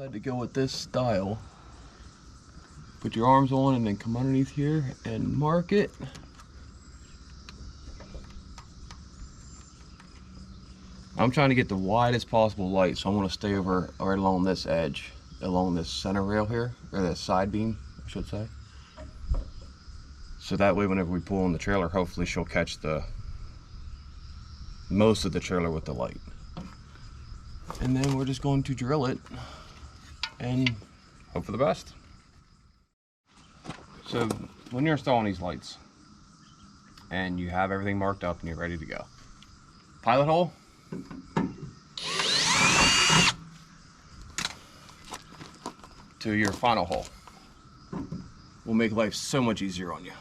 decided to go with this style. Put your arms on and then come underneath here and mark it. I'm trying to get the widest possible light, so I want to stay over right along this edge, along this center rail here, or this side beam, I should say. So that way whenever we pull on the trailer, hopefully she'll catch the most of the trailer with the light. And then we're just going to drill it and hope for the best. So when you're installing these lights and you have everything marked up and you're ready to go, pilot hole to your final hole will make life so much easier on you.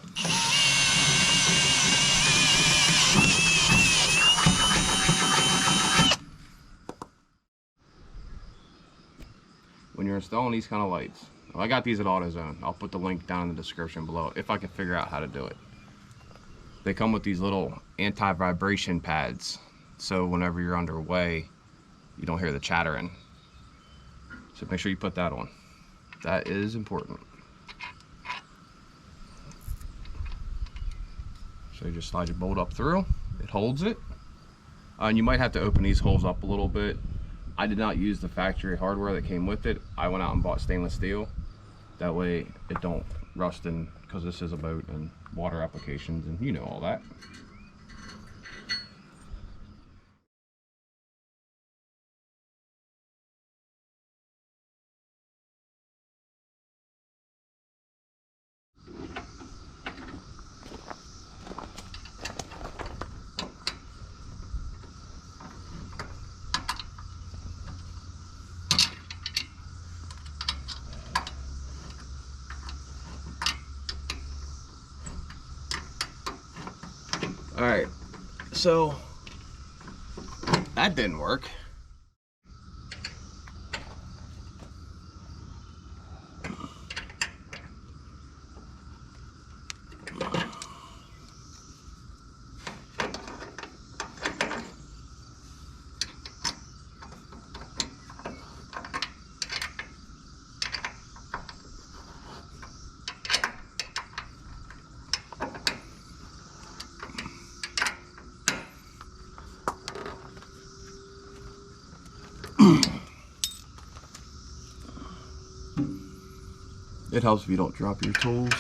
When you're installing these kind of lights, I got these at AutoZone. I'll put the link down in the description below if I can figure out how to do it. They come with these little anti-vibration pads, so whenever you're underway, you don't hear the chattering. So make sure you put that on. That is important. So you just slide your bolt up through, it holds it. And you might have to open these holes up a little bit. I did not use the factory hardware that came with it. I went out and bought stainless steel. That way it don't rust in, because this is a boat and water applications and you know all that. Alright, so that didn't work. It helps if you don't drop your tools.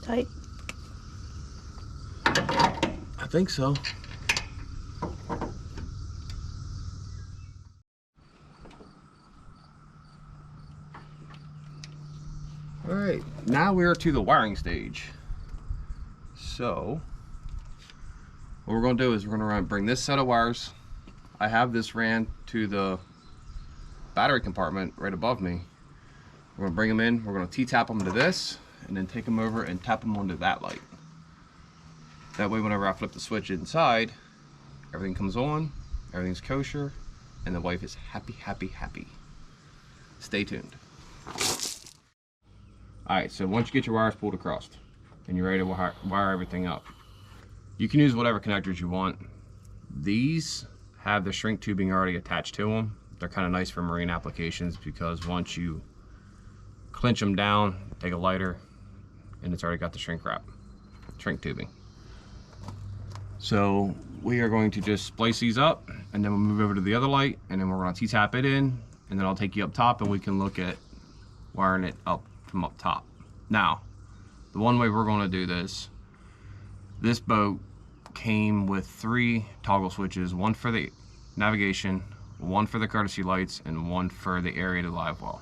Tight? I think so. Alright, now we are to the wiring stage. So, what we're going to do is we're going to bring this set of wires. I have this ran to the battery compartment right above me. We're going to bring them in, we're going to T-tap them to this, and then take them over and tap them onto that light. That way whenever I flip the switch inside, everything comes on, everything's kosher, and the wife is happy, happy, happy. Stay tuned. Alright, so once you get your wires pulled across, and you're ready to wire everything up, you can use whatever connectors you want. These have the shrink tubing already attached to them. They're kind of nice for marine applications because once you clinch them down, take a lighter, and it's already got the shrink tubing. So we are going to just splice these up, and then we'll move over to the other light, and then we're going to T-tap it in, and then I'll take you up top and we can look at wiring it up from up top. Now, the one way we're going to do this boat came with 3 toggle switches, one for the navigation, one for the courtesy lights, and one for the area to live well.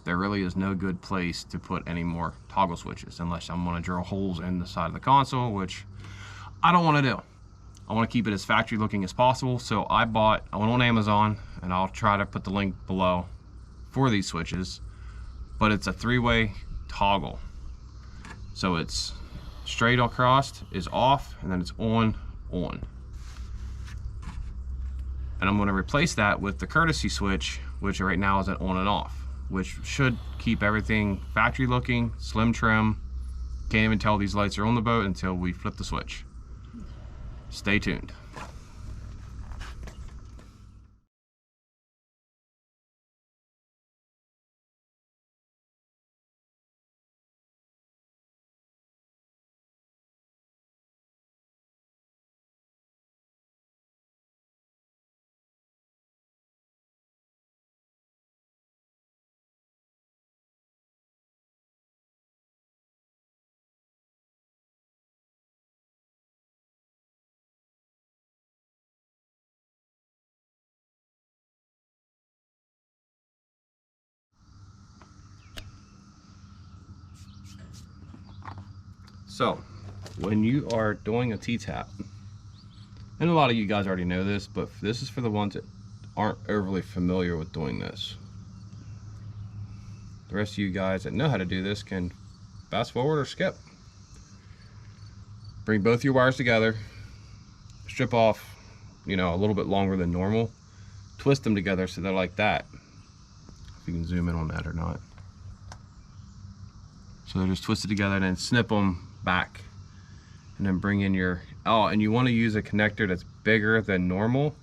There really is no good place to put any more toggle switches unless I'm going to drill holes in the side of the console, which I don't want to do. I want to keep it as factory looking as possible, so I went on Amazon, and I'll try to put the link below for these switches, but it's a 3-way toggle. So it's straight across is off, and then it's on. And I'm going to replace that with the courtesy switch, which right now is an on and off, which should keep everything factory looking, slim trim. Can't even tell these lights are on the boat until we flip the switch. Stay tuned. So when you are doing a T-tap, and a lot of you guys already know this, but this is for the ones that aren't overly familiar with doing this. The rest of you guys that know how to do this can fast forward or skip. Bring both your wires together, strip off, you know, a little bit longer than normal, twist them together so they're like that. If you can zoom in on that or not. So they're just twisted together, and then snip them back, and then bring in your, oh, and you want to use a connector that's bigger than normal.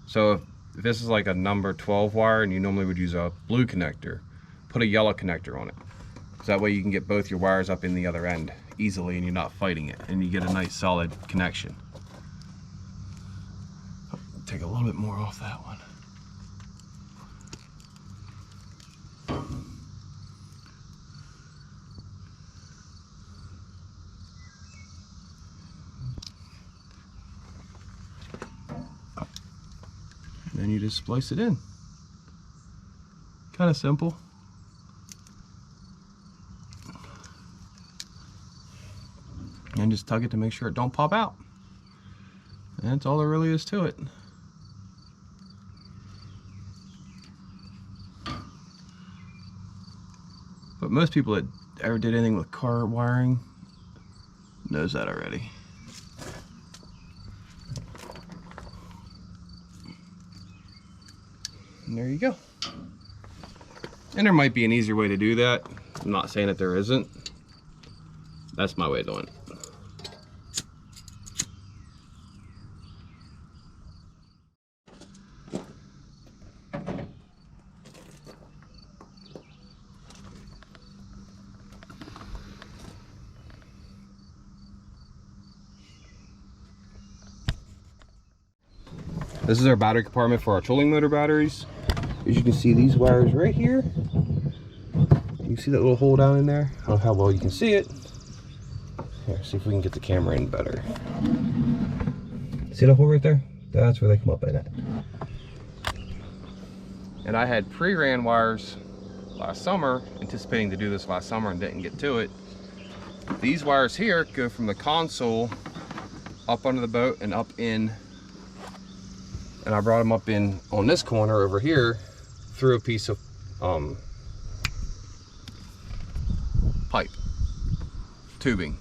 So if this is like a number 12 wire and you normally would use a blue connector, put a yellow connector on it. So that way you can get both your wires up in the other end easily and you're not fighting it, and you get a nice solid connection. Take a little bit more off that one. And then you just splice it in. Kind of simple. And just tug it to make sure it don't pop out. And that's all there really is to it. But most people that ever did anything with car wiring knows that already. And there you go. And there might be an easier way to do that. I'm not saying that there isn't. That's my way of doing it. This is our battery compartment for our trolling motor batteries. As you can see, these wires right here. You see that little hole down in there? I don't know how well you can see it. Here, see if we can get the camera in better. See that hole right there? That's where they come up in at. And I had pre-ran wires last summer, anticipating to do this last summer and didn't get to it. These wires here go from the console up under the boat and up in, and I brought them up in on this corner over here through a piece of pipe tubing.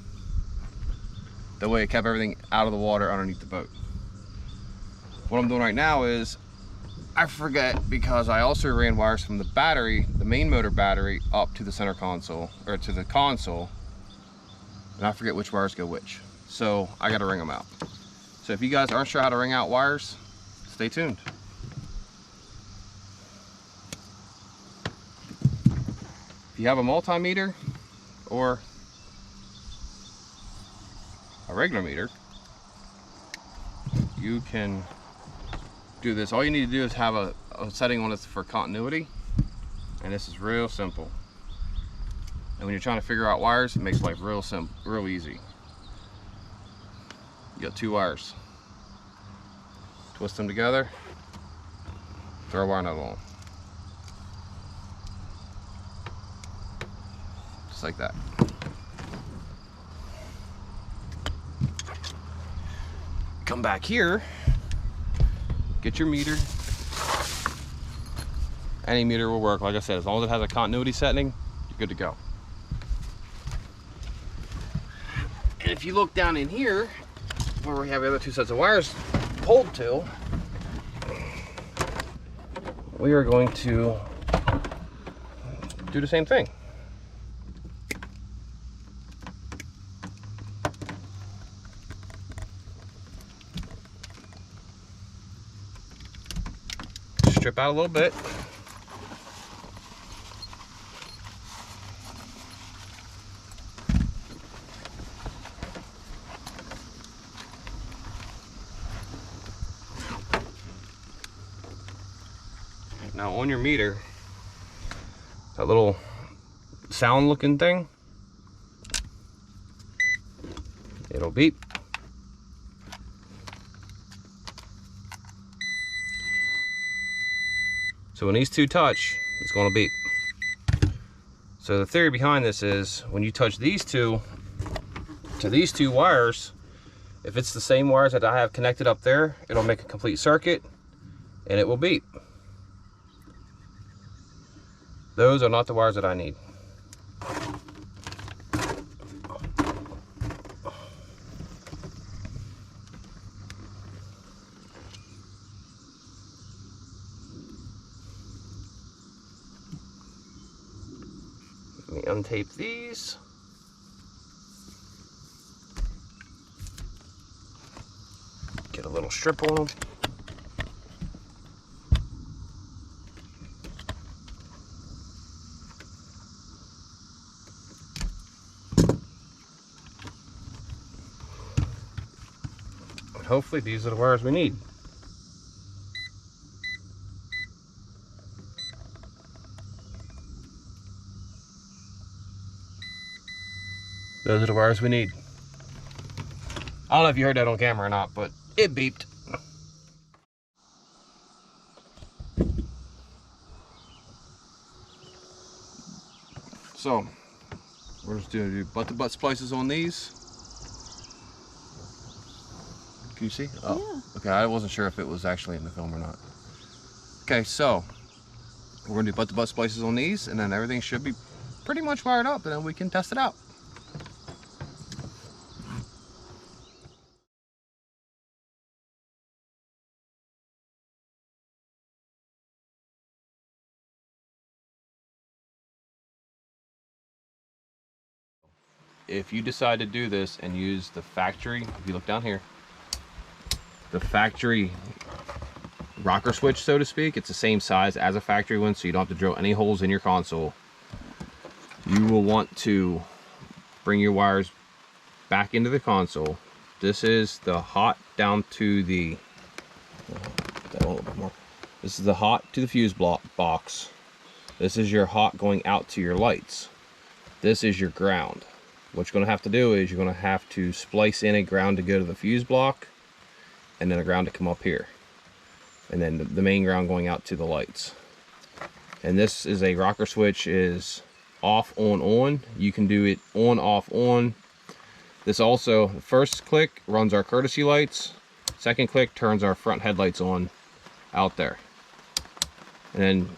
That way it kept everything out of the water underneath the boat. What I'm doing right now is, I forget, because I also ran wires from the battery, the main motor battery, up to the center console, or to the console, and I forget which wires go which. So I gotta ring them out. So if you guys aren't sure how to ring out wires, stay tuned. If you have a multimeter or a regular meter, you can do this. All you need to do is have a setting on it for continuity, and this is real simple. And when you're trying to figure out wires, it makes life real simple, real easy. You got two wires, twist them together, throw a wire nut on, just like that. Come back here, get your meter. Any meter will work. Like I said, as long as it has a continuity setting, you're good to go. And if you look down in here, where we have the other two sets of wires pulled to, we are going to do the same thing. Strip out a little bit. Now on your meter, that little sound looking thing, it'll beep. So when these two touch, it's going to beep. So the theory behind this is, when you touch these two, to these two wires, if it's the same wires that I have connected up there, it'll make a complete circuit and it will beep. Those are not the wires that I need. Let me untape these. Get a little strip on them. And hopefully these are the wires we need. Those are the wires we need. I don't know if you heard that on camera or not, but it beeped. So, we're just going to do butt-to-butt splices on these. Can you see? Oh, yeah. Okay, I wasn't sure if it was actually in the film or not. Okay, so we're going to do butt-to-butt splices on these, and then everything should be pretty much wired up, and then we can test it out. If you decide to do this and use the factory, if you look down here, the factory rocker switch, so to speak, it's the same size as a factory one, so you don't have to drill any holes in your console. You will want to bring your wires back into the console. This is the hot down to the, a little bit more. This is the hot to the fuse block box. This is your hot going out to your lights. This is your ground. What you're going to have to do is you're going to have to splice in a ground to go to the fuse block, and then a ground to come up here, and then the main ground going out to the lights. And this is a rocker switch, is off, on, on. You can do it on, off, on. This also, the first click runs our courtesy lights, second click turns our front headlights on out there, and then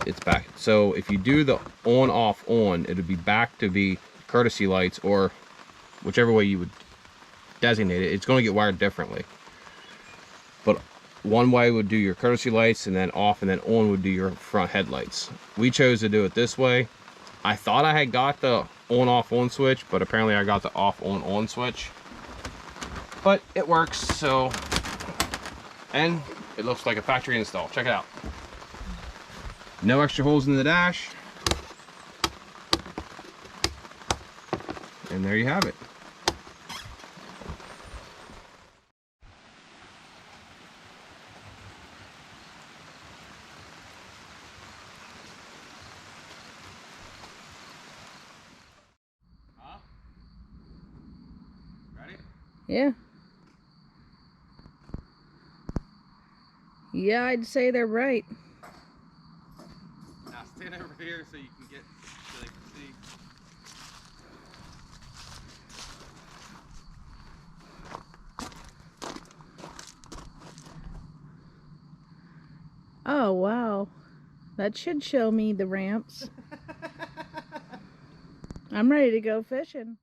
it's back. So if you do the on, off, on, it would be back to be courtesy lights, or whichever way you would designate it. It's going to get wired differently, but one way would do your courtesy lights, and then off and then on would do your front headlights. We chose to do it this way. I thought I had got the on, off, on switch, but apparently I got the off, on switch, but it works. So, and it looks like a factory install. Check it out. No extra holes in the dash. And there you have it. Ready? Yeah. Yeah, I'd say they're right. Now stand over here so you can get, so they can see. Oh, wow. That should show me the ramps. I'm ready to go fishing.